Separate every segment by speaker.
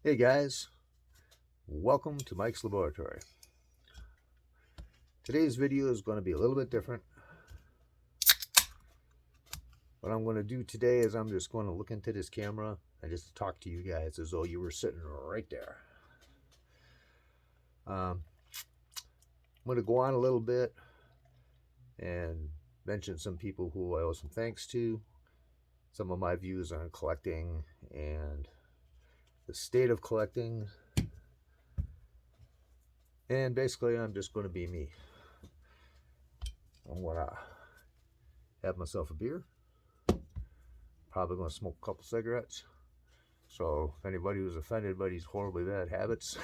Speaker 1: Hey guys, welcome to Mike's Laboratory. Today's video is going to be a little bit different. What I'm going to do today is I'm just going to look into this camera and just talk to you guys as though you were sitting right there. I'm going to go on a little bit and mention some people who I owe some thanks to, some of my views on collecting and the state of collecting, and basically I'm just going to be me. I'm going to have myself a beer, probably going to smoke a couple cigarettes. So if anybody was offended by these horribly bad habits,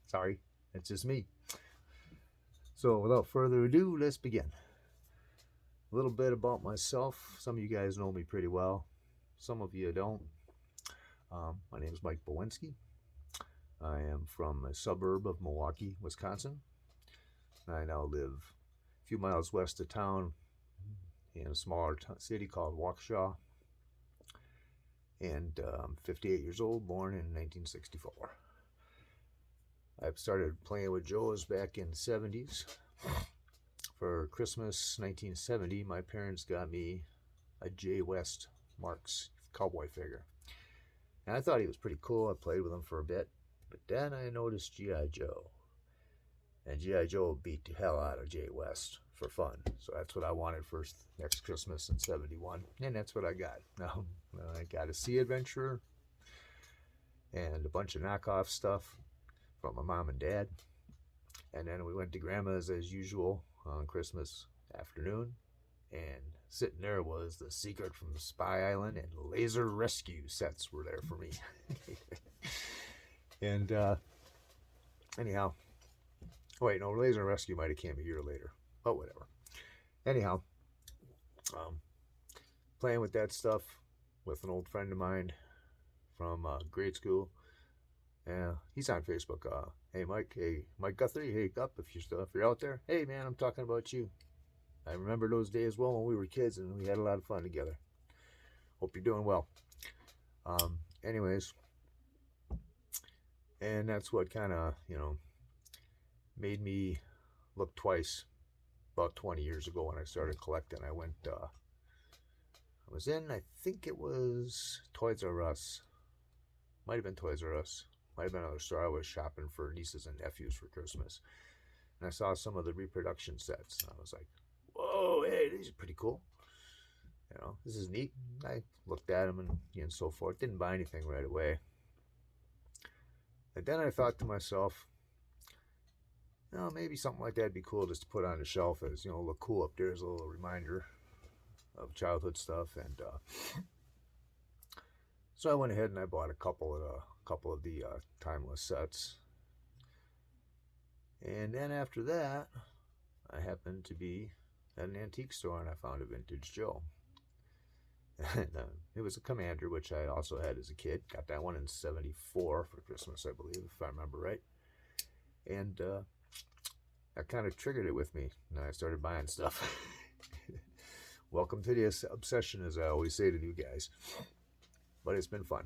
Speaker 1: sorry, it's just me. So without further ado, let's begin. A little bit about myself. Some of you guys know me pretty well. Some of you don't. My name is Mike Bowenski. I am from a suburb of Milwaukee, Wisconsin. I now live a few miles west of town in a smaller city called Waukesha. And I'm 58 years old, born in 1964. I started playing with Joes back in the 70s. For Christmas 1970, my parents got me a Jay West Marks cowboy figure. And I thought he was pretty cool. I played with him for a bit. But then I noticed G.I. Joe. And G.I. Joe beat the hell out of Jay West for fun. So that's what I wanted for next Christmas in 71. And that's what I got. Now, I got a Sea Adventurer and a bunch of knockoff stuff from my mom and dad. And then we went to Grandma's as usual on Christmas afternoon. And sitting there was The Secret from Spy Island and Laser Rescue sets were there for me. And anyhow, wait, no, Laser Rescue might have came a year later, but whatever. Anyhow, playing with that stuff with an old friend of mine from grade school. He's on Facebook. Hey Mike Guthrie. Hey Gup, if you're out there. Hey man, I'm talking about you. I remember those days well when we were kids and we had a lot of fun together. Hope you're doing well. Anyways, and that's what kind of made me look twice. About 20 years ago when I started collecting, I was in, I think it was Toys R Us. Might have been Toys R Us. Might have been another store. I was shopping for nieces and nephews for Christmas. And I saw some of the reproduction sets. And I was like, whoa, hey, these are pretty cool. This is neat. I looked at them and so forth. Didn't buy anything right away. And then I thought to myself, maybe something like that would be cool just to put on the shelf as, look cool up there as a little reminder of childhood stuff. And so I went ahead and I bought a couple of the timeless sets. And then after that, I happened to be at an antique store and I found a vintage Joe. And it was a Commander, which I also had as a kid. Got that one in 74 for Christmas, I believe, if I remember right. And that kind of triggered it with me. And I started buying stuff. Welcome to the obsession, as I always say to you guys. But it's been fun.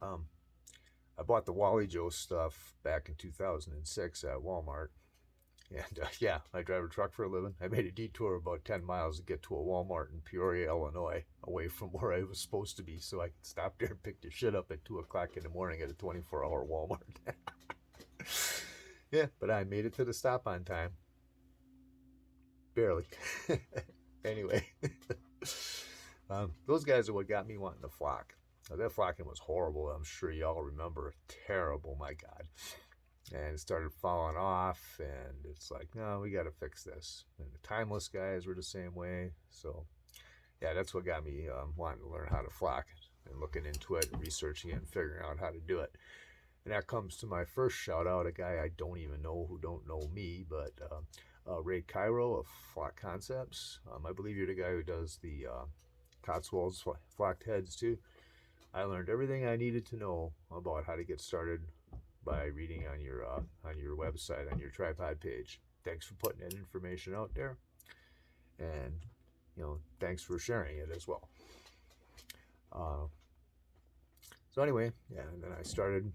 Speaker 1: I bought the Wally Joe stuff back in 2006 at Walmart. And I drive a truck for a living. I made a detour about 10 miles to get to a Walmart in Peoria, Illinois, away from where I was supposed to be, so I could stop there and pick the shit up at 2 o'clock in the morning at a 24-hour Walmart. Yeah, but I made it to the stop on time. Barely. Anyway, those guys are what got me wanting to flock. Now, that flocking was horrible. I'm sure y'all remember. Terrible, my God. And it started falling off, and it's like, no, we got to fix this. And the timeless guys were the same way. So, yeah, that's what got me wanting to learn how to flock and looking into it and researching it and figuring out how to do it. And that comes to my first shout out, a guy I don't even know who don't know me, but Ray Cairo of Flock Concepts. I believe you're the guy who does the Cotswolds flocked heads too. I learned everything I needed to know about how to get started by reading on your website, on your tripod page. Thanks for putting that information out there, and thanks for sharing it as well. So anyway, yeah, and then I started,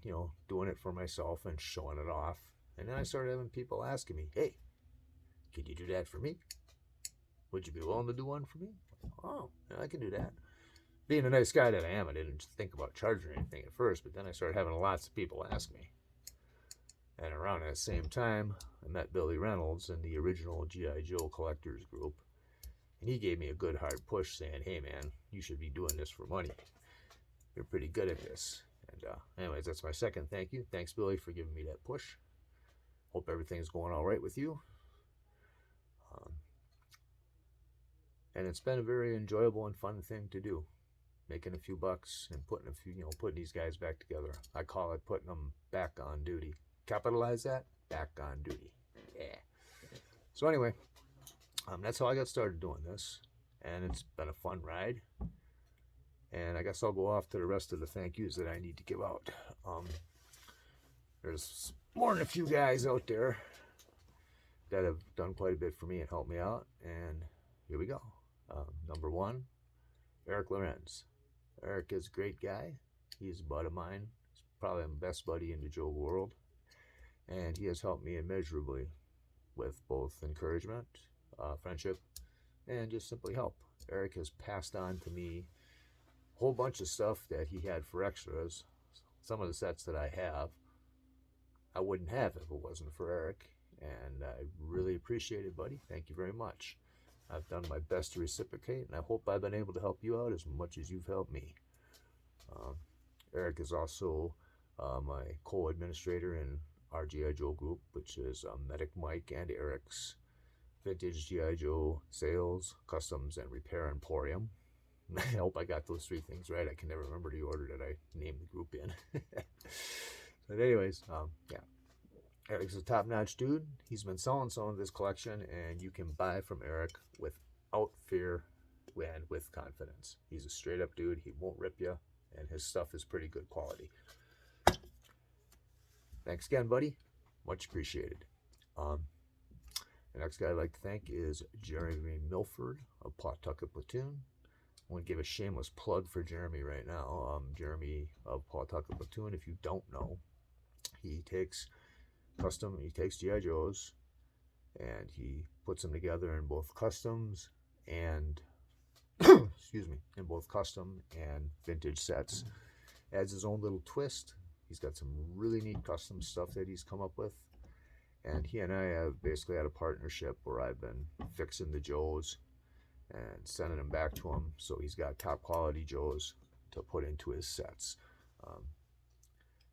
Speaker 1: doing it for myself and showing it off. And then I started having people asking me, hey, can you do that for me? Would you be willing to do one for me? Oh, yeah, I can do that. Being a nice guy that I am, I didn't think about charging anything at first, but then I started having lots of people ask me. And around that same time, I met Billy Reynolds in the original G.I. Joe collectors group. And he gave me a good hard push saying, hey man, you should be doing this for money. You're pretty good at this. And anyways, that's my second thank you. Thanks, Billy, for giving me that push. Hope everything's going all right with you. And it's been a very enjoyable and fun thing to do. Making a few bucks and putting these guys back together. I call it putting them back on duty. Capitalize that, back on duty. Yeah. So anyway, that's how I got started doing this. And it's been a fun ride. And I guess I'll go off to the rest of the thank yous that I need to give out. There's more than a few guys out there that have done quite a bit for me and helped me out. And here we go. Number one, Eric Lorenz. Eric is a great guy. He's a bud of mine. He's probably my best buddy in the Joe world. And he has helped me immeasurably with both encouragement, friendship, and just simply help. Eric has passed on to me a whole bunch of stuff that he had for extras. Some of the sets that I have, I wouldn't have if it wasn't for Eric. And I really appreciate it, buddy. Thank you very much. I've done my best to reciprocate, and I hope I've been able to help you out as much as you've helped me. Eric is also my co-administrator in our G.I. Joe group, which is Medic Mike and Eric's Vintage G.I. Joe Sales, Customs, and Repair Emporium. I hope I got those three things right. I can never remember the order that I named the group in. But anyways, yeah. Eric's a top-notch dude. He's been selling some of his collection, and you can buy from Eric without fear and with confidence. He's a straight-up dude. He won't rip you, and his stuff is pretty good quality. Thanks again, buddy. Much appreciated. The next guy I'd like to thank is Jeremy Milford of Pawtucket Platoon. I want to give a shameless plug for Jeremy right now. Jeremy of Pawtucket Platoon, if you don't know, he takes G.I. Joes and he puts them together in both customs and in both custom and vintage sets. Adds his own little twist. He's got some really neat custom stuff that he's come up with. And he and I have basically had a partnership where I've been fixing the Joes and sending them back to him. So he's got top quality Joes to put into his sets.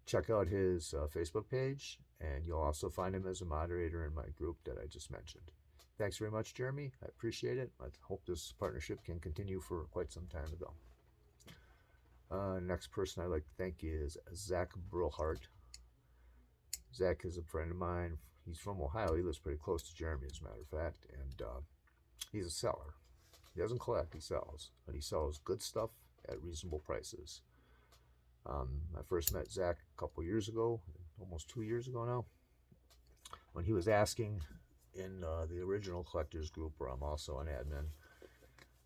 Speaker 1: Check out his Facebook page, and you'll also find him as a moderator in my group that I just mentioned. Thanks very much, Jeremy. I appreciate it. I hope this partnership can continue for quite some time to go. Next person I'd like to thank is Zach Brillhart. Zach is a friend of mine. He's from Ohio. He lives pretty close to Jeremy, as a matter of fact, and he's a seller. He doesn't collect, he sells, but he sells good stuff at reasonable prices. I first met Zach a couple years ago, almost 2 years ago now, when he was asking in the original collectors group, where I'm also an admin,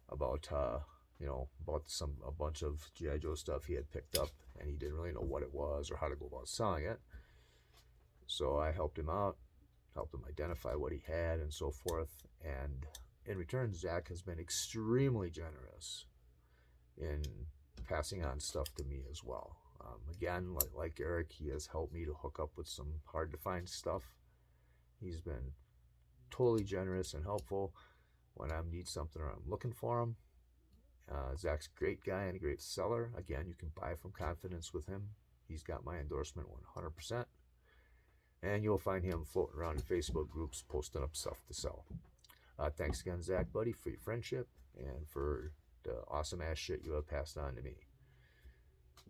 Speaker 1: about a bunch of G.I. Joe stuff he had picked up, and he didn't really know what it was or how to go about selling it. So I helped him out, helped him identify what he had and so forth. And in return, Zach has been extremely generous in passing on stuff to me as well. Again, like Eric, he has helped me to hook up with some hard to find stuff. He's been totally generous and helpful when I need something or I'm looking for him. Zach's a great guy and a great seller. Again, you can buy from confidence with him. He's got my endorsement 100%. And you'll find him floating around in Facebook groups posting up stuff to sell. Thanks again, Zach, buddy, for your friendship and for the awesome ass shit you have passed on to me.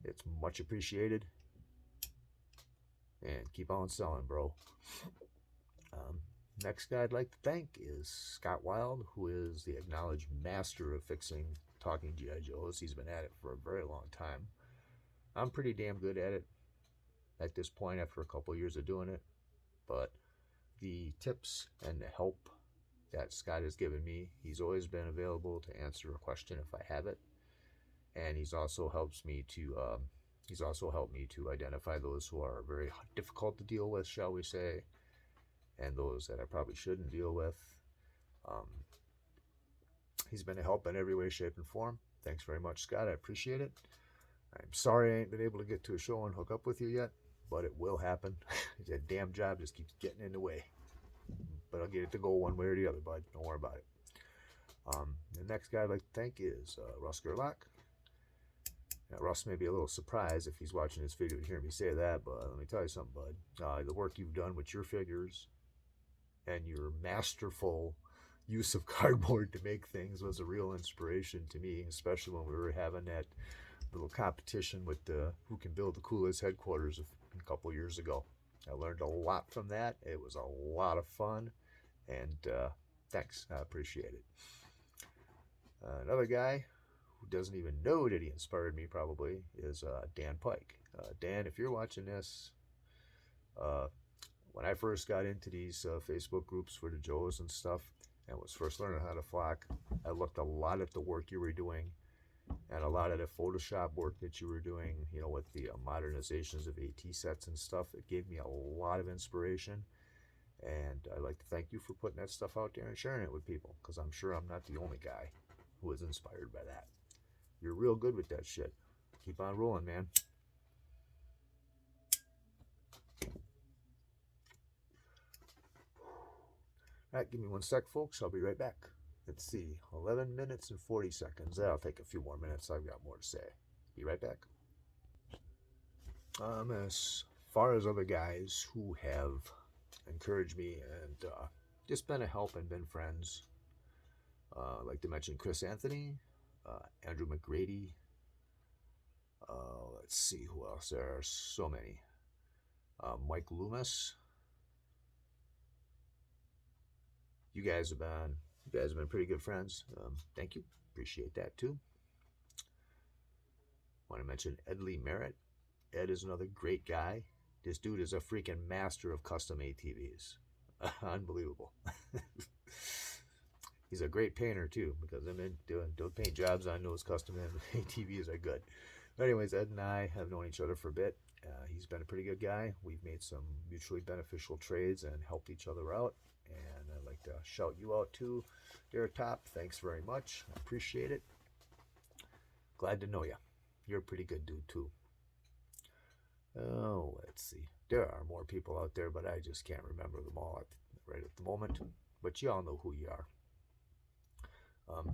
Speaker 1: It's much appreciated. And keep on selling, bro. Next guy I'd like to thank is Scott Wild, who is the acknowledged master of fixing talking G.I. Joes. He's been at it for a very long time. I'm pretty damn good at it at this point after a couple years of doing it. But the tips and the help that Scott has given me, he's always been available to answer a question if I have it. And he's also helps me to He's also helped me to identify those who are very difficult to deal with, shall we say, and those that I probably shouldn't deal with. Um, he's been a help in every way, shape, and form. Thanks very much, Scott. I appreciate it. I'm sorry I ain't been able to get to a show and hook up with you yet, but it will happen. That damn job just keeps getting in the way. But I'll get it to go one way or the other, bud. Don't worry about it. The next guy I'd like to thank is Russ Gerlach. Now, Russ may be a little surprised if he's watching this video to hear me say that, but let me tell you something, bud. The work you've done with your figures and your masterful use of cardboard to make things was a real inspiration to me, especially when we were having that little competition with who can build the coolest headquarters a couple years ago. I learned a lot from that. It was a lot of fun, and thanks. I appreciate it. Another guy who doesn't even know that he inspired me probably is Dan Pike. Dan, if you're watching this, when I first got into these Facebook groups for the Joes and stuff and was first learning how to flock, I looked a lot at the work you were doing and a lot of the Photoshop work that you were doing, you know, with the modernizations of AT sets and stuff. It gave me a lot of inspiration, and I'd like to thank you for putting that stuff out there and sharing it with people, because I'm sure I'm not the only guy who was inspired by that. You're real good with that shit. Keep on rolling, man. All right, give me one sec, folks. I'll be right back. Let's see, 11 minutes and 40 seconds. That'll take a few more minutes. I've got more to say. Be right back. As far as other guys who have encouraged me and just been a help and been friends, I'd like to mention Chris Anthony, Andrew McGrady. Let's see who else. There are so many. Mike Loomis. You guys have been pretty good friends. Thank you. Appreciate that too. Want to mention Ed Lee Merritt. Ed is another great guy. This dude is a freaking master of custom ATVs. Unbelievable. He's a great painter too, because I'm in doing paint jobs on those custom ATVs are good. But anyways, Ed and I have known each other for a bit. He's been a pretty good guy. We've made some mutually beneficial trades and helped each other out. And I'd like to shout you out too, dear Top. Thanks very much. I appreciate it. Glad to know you. You're a pretty good dude too. Oh, let's see. There are more people out there, but I just can't remember them all right at the moment. But you all know who you are.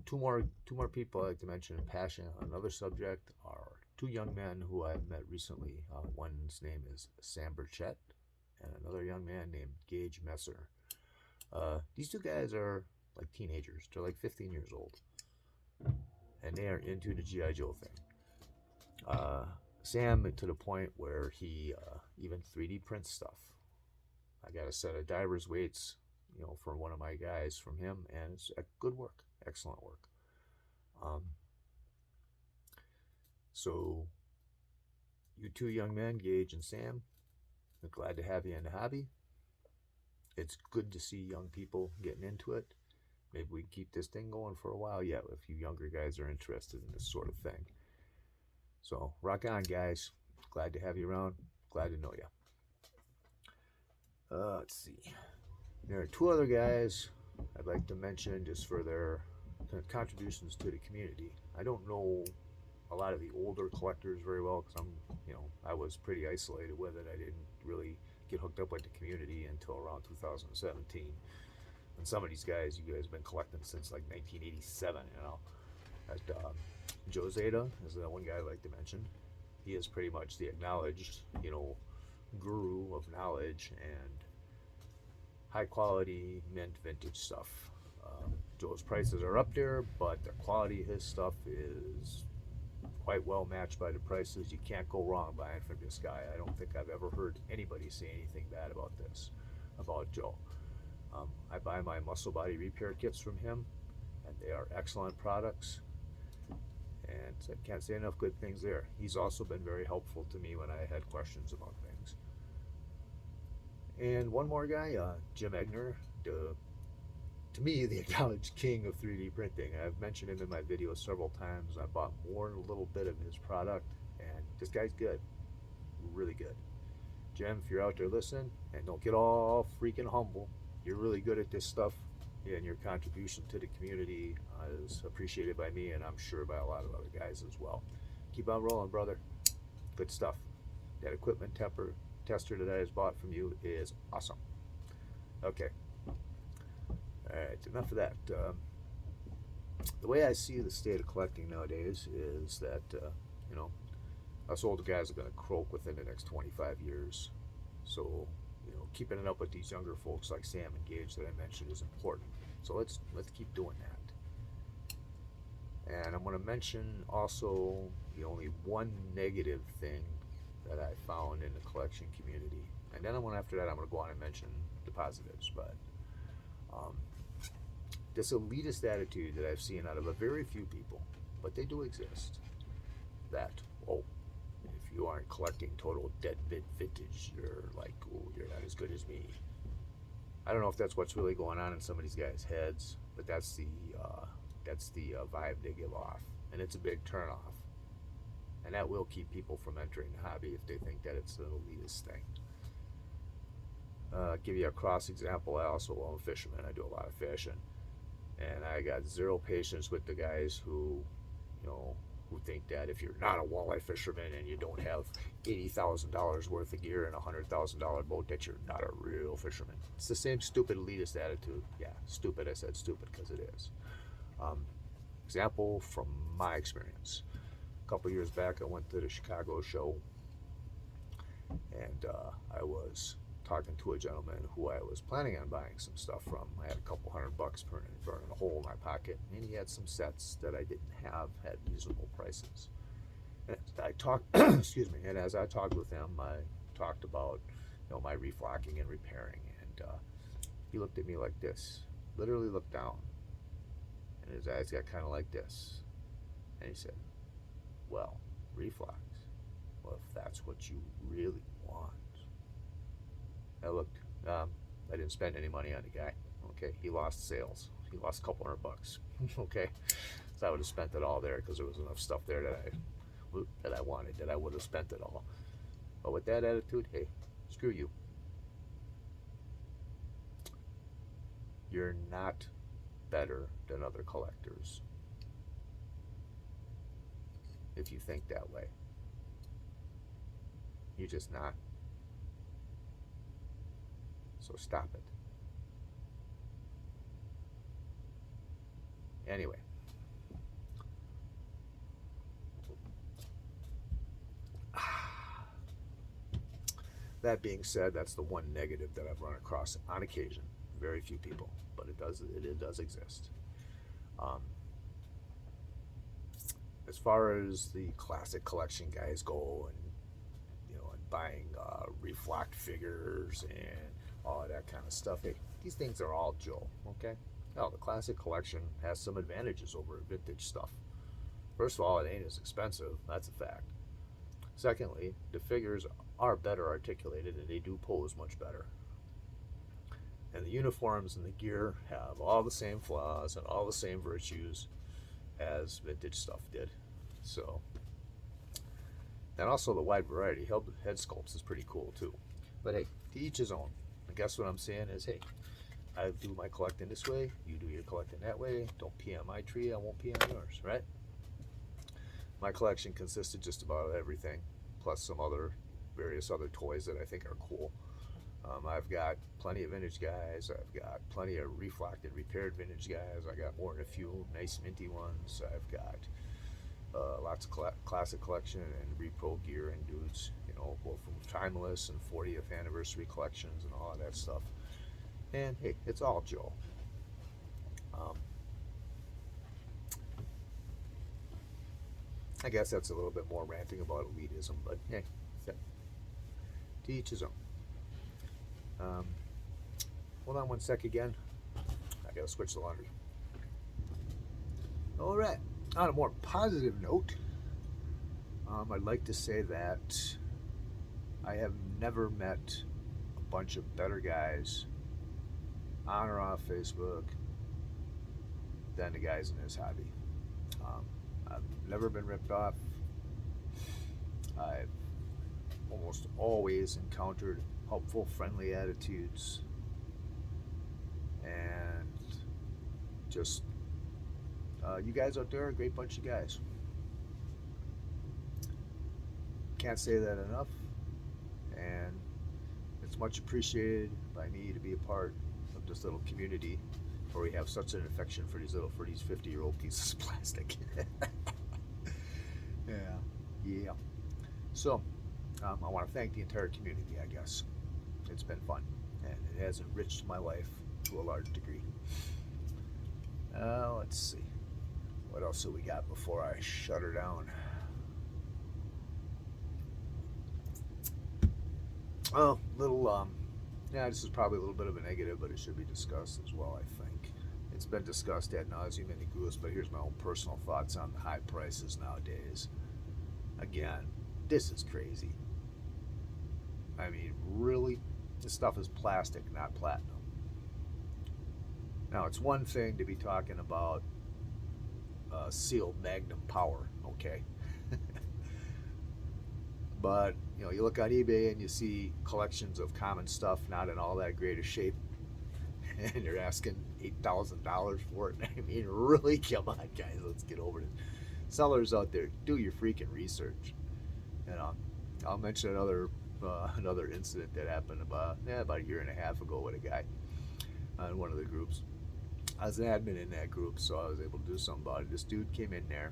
Speaker 1: Two more people I'd like to mention in passing on another subject are two young men who I've met recently. One's name is Sam Burchett, and another young man named Gage Messer. These two guys are like teenagers. They're like 15 years old, and they are into the G.I. Joe thing. Sam, to the point where he even 3D prints stuff. I got a set of divers weights, you know, for one of my guys from him, and it's good work, excellent work. So, you two young men, Gage and Sam, I'm glad to have you in the hobby. It's good to see young people getting into it. Maybe we can keep this thing going for a while yet if you younger guys are interested in this sort of thing. So, rock on, guys. Glad to have you around. Glad to know you. Let's see. There are two other guys I'd like to mention just for their contributions to the community. I don't know a lot of the older collectors very well because I was pretty isolated with it. I didn't really get hooked up with the community until around 2017. And some of these guys, you guys have been collecting since like 1987, you know. Joe Zeta is the one guy I'd like to mention. He is pretty much the acknowledged, you know, guru of knowledge and high quality mint vintage stuff. Joe's prices are up there, but the quality of his stuff is quite well matched by the prices. You can't go wrong buying from this guy. I don't think I've ever heard anybody say anything bad about Joe. I buy my muscle body repair kits from him, and they are excellent products. And I can't say enough good things there. He's also been very helpful to me when I had questions about things. And one more guy, Jim Egner, to me, the acknowledged king of 3D printing. I've mentioned him in my videos several times. I bought more than a little bit of his product, and This guy's good, really good. Jim, if you're out there listening, and don't get all freaking humble, you're really good at this stuff, and your contribution to the community is appreciated by me, and I'm sure by a lot of other guys as well. Keep on rolling, brother. Good stuff. That equipment tester that I just bought from you is awesome. Okay. All right, enough of that. The way I see the state of collecting nowadays is that, you know, us older guys are going to croak within the next 25 years. So, you know, keeping it up with these younger folks like Sam and Gage that I mentioned is important. So let's keep doing that. And I'm going to mention also the only one negative thing that I found in the collection community. And then after that, I'm going to go on and mention the positives. But this elitist attitude that I've seen out of a very few people, but they do exist, that, oh, if you aren't collecting total dead vintage, you're like, oh, you're not as good as me. I don't know if that's what's really going on in some of these guys' heads, but that's the vibe they give off, and it's a big turnoff. And that will keep people from entering the hobby if they think that it's an elitist thing. Give you a cross example. I also am a fisherman. I do a lot of fishing, and I got zero patience with the guys who, you know, who think that if you're not a walleye fisherman and you don't have $80,000 worth of gear and a $100,000 boat, that you're not a real fisherman. It's the same stupid elitist attitude. Yeah, stupid. I said stupid because it is. Example from my experience. A couple years back, I went to the Chicago show, and I was talking to a gentleman who I was planning on buying some stuff from. I had a couple $100 burning a hole in my pocket, and he had some sets that I didn't have, had reasonable prices. And I talked, excuse me, and as I talked with him, I talked about, you know, my reflocking and repairing, and he looked at me like this, literally looked down, and his eyes got kind of like this, and he said, well, reflox, well, if that's what you really want. I looked, I didn't spend any money on the guy, okay? He lost sales. He lost a couple $100, okay? So I would have spent it all there because there was enough stuff there that I wanted, that I would have spent it all. But with that attitude, hey, screw you. You're not better than other collectors if you think that way. You're just not. So stop it. Anyway. That being said, that's the one negative that I've run across on occasion. Very few people, but it does exist. As far as the classic collection guys go, and you know, and buying reflocked figures and all of that kind of stuff, hey, these things are all Joe, okay? Now, the classic collection has some advantages over vintage stuff. First of all, it ain't as expensive, that's a fact. Secondly, the figures are better articulated and they do pose much better. And the uniforms and the gear have all the same flaws and all the same virtues as vintage stuff did. So, and also the wide variety head sculpts is pretty cool too. But hey, to each his own. I guess what I'm saying is, hey, I do my collecting this way, you do your collecting that way. Don't pee on my tree, I won't pee on yours, right? My collection consists of just about everything, plus some various other toys that I think are cool. I've got plenty of vintage guys. I've got plenty of reflocked and repaired vintage guys. I got more than a few nice minty ones. I've got lots of classic collection and repro gear and dudes, you know, both from timeless and 40th anniversary collections and all of that stuff. And hey, it's all Joe. I guess that's a little bit more ranting about elitism, but hey, to each his own. Hold on one sec again. I gotta switch the laundry. All right. On a more positive note, I'd like to say that I have never met a bunch of better guys on or off Facebook than the guys in this hobby. I've never been ripped off. I almost always encountered helpful, friendly attitudes, and just you guys out there are a great bunch of guys. Can't say that enough, and it's much appreciated by me to be a part of this little community where we have such an affection for these 50-year-old pieces of plastic. Yeah. So, I want to thank the entire community, I guess. It's been fun, and it has enriched my life to a large degree. Let's see. What else have we got before I shut her down? Oh, this is probably a little bit of a negative, but it should be discussed as well, I think. It's been discussed ad nauseum in the groups, but here's my own personal thoughts on the high prices nowadays. Again, this is crazy. I mean, really? This stuff is plastic, not platinum. Now, it's one thing to be talking about sealed magnum power, okay? But, you look on eBay and you see collections of common stuff not in all that great a shape, and you're asking $8,000 for it. I mean, really? Come on, guys, let's get over it. Sellers out there, do your freaking research. I'll mention another incident that happened about a year and a half ago with a guy on one of the groups. I was an admin in that group, so I was able to do something about it. This dude came in there,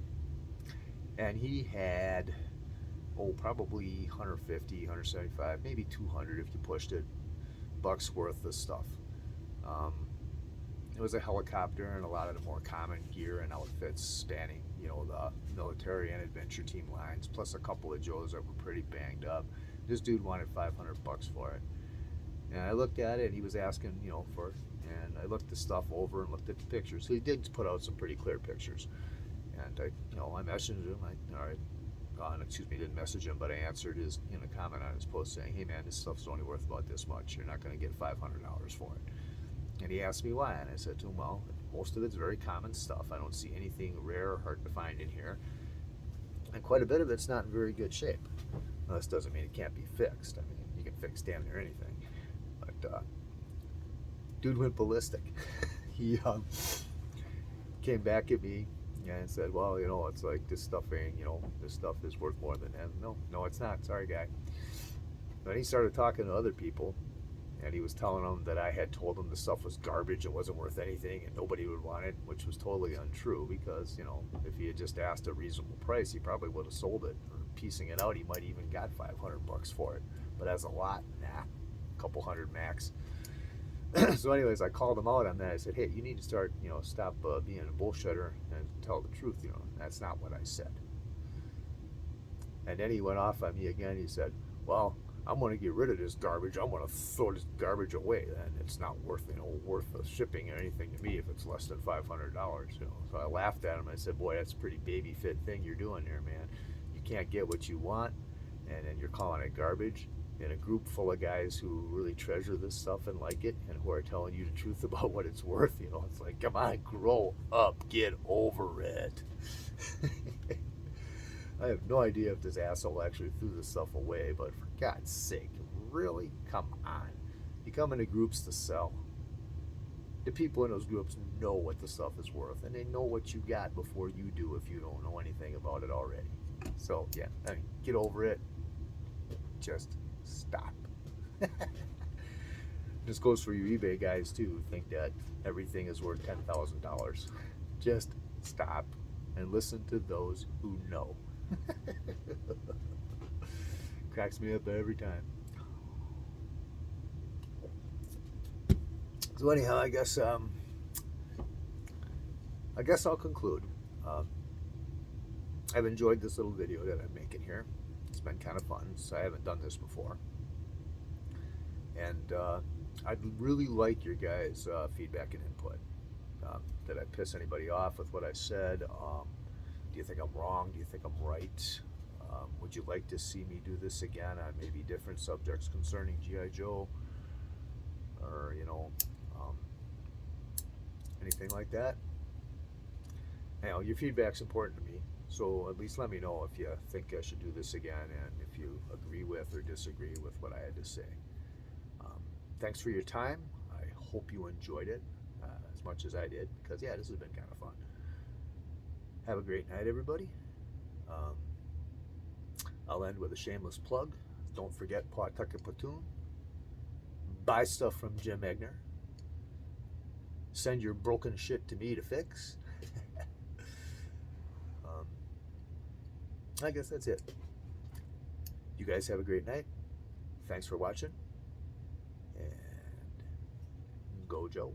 Speaker 1: and he had probably 150, 175, maybe 200 if you pushed it, bucks worth of stuff. It was a helicopter and a lot of the more common gear and outfits spanning, the military and adventure team lines, plus a couple of Joes that were pretty banged up. This dude wanted 500 bucks for it. And I looked at it, and he was asking, for it. And I looked the stuff over and looked at the pictures. So he did put out some pretty clear pictures. And I messaged him. Didn't message him, but I answered his a comment on his post saying, "Hey man, this stuff's only worth about this much. You're not going to get $500 for it." And he asked me why, and I said to him, "Well, most of it's very common stuff. I don't see anything rare or hard to find in here, and quite a bit of it's not in very good shape. Now, this doesn't mean it can't be fixed. I mean, you can fix damn near anything." But dude went ballistic. He came back at me and said, "Well, it's like this stuff ain't, this stuff is worth more than that." No, it's not. Sorry, guy. Then he started talking to other people, and he was telling them that I had told him the stuff was garbage, it wasn't worth anything, and nobody would want it, which was totally untrue because, if he had just asked a reasonable price, he probably would have sold it. Or piecing it out, he might even got 500 bucks for it. But as a lot, nah, a couple hundred max. So anyways, I called him out on that. I said, "Hey, you need to start, stop being a bullshitter and tell the truth. That's not what I said." And then he went off on me again. He said, "Well, I'm going to get rid of this garbage. I'm going to throw this garbage away. And it's not worth, worth the shipping or anything to me if it's less than $500. So I laughed at him. I said, "Boy, that's a pretty baby fit thing you're doing there, man. You can't get what you want, and then you're calling it garbage. In a group full of guys who really treasure this stuff and like it, and who are telling you the truth about what it's worth, it's like, come on, grow up, get over it." I have no idea if this asshole actually threw this stuff away, but for God's sake, really? Come on. You come into groups to sell. The people in those groups know what the stuff is worth, and they know what you got before you do if you don't know anything about it already. So, yeah, get over it. Just stop. This goes for you eBay guys too who think that everything is worth $10,000. Just stop and listen to those who know. Cracks me up every time. So anyhow, I guess I'll conclude. I've enjoyed this little video that I'm making here. It's been kind of fun, so I haven't done this before. And I'd really like your guys' feedback and input. Did I piss anybody off with what I said? Do you think I'm wrong? Do you think I'm right? Would you like to see me do this again on maybe different subjects concerning G.I. Joe? Or, anything like that? Your feedback's important to me, So at least let me know if you think I should do this again and if you agree with or disagree with what I had to say. Um, Thanks for your time. I hope you enjoyed it as much as I did, because yeah, this has been kind of fun. Have a great night, everybody. Um, I'll end with a shameless plug. Don't forget Pawtucket Platoon. Buy stuff from Jim Egner. Send your broken shit to me to fix. um, I guess that's it. You guys have a great night. Thanks for watching. And go Joe.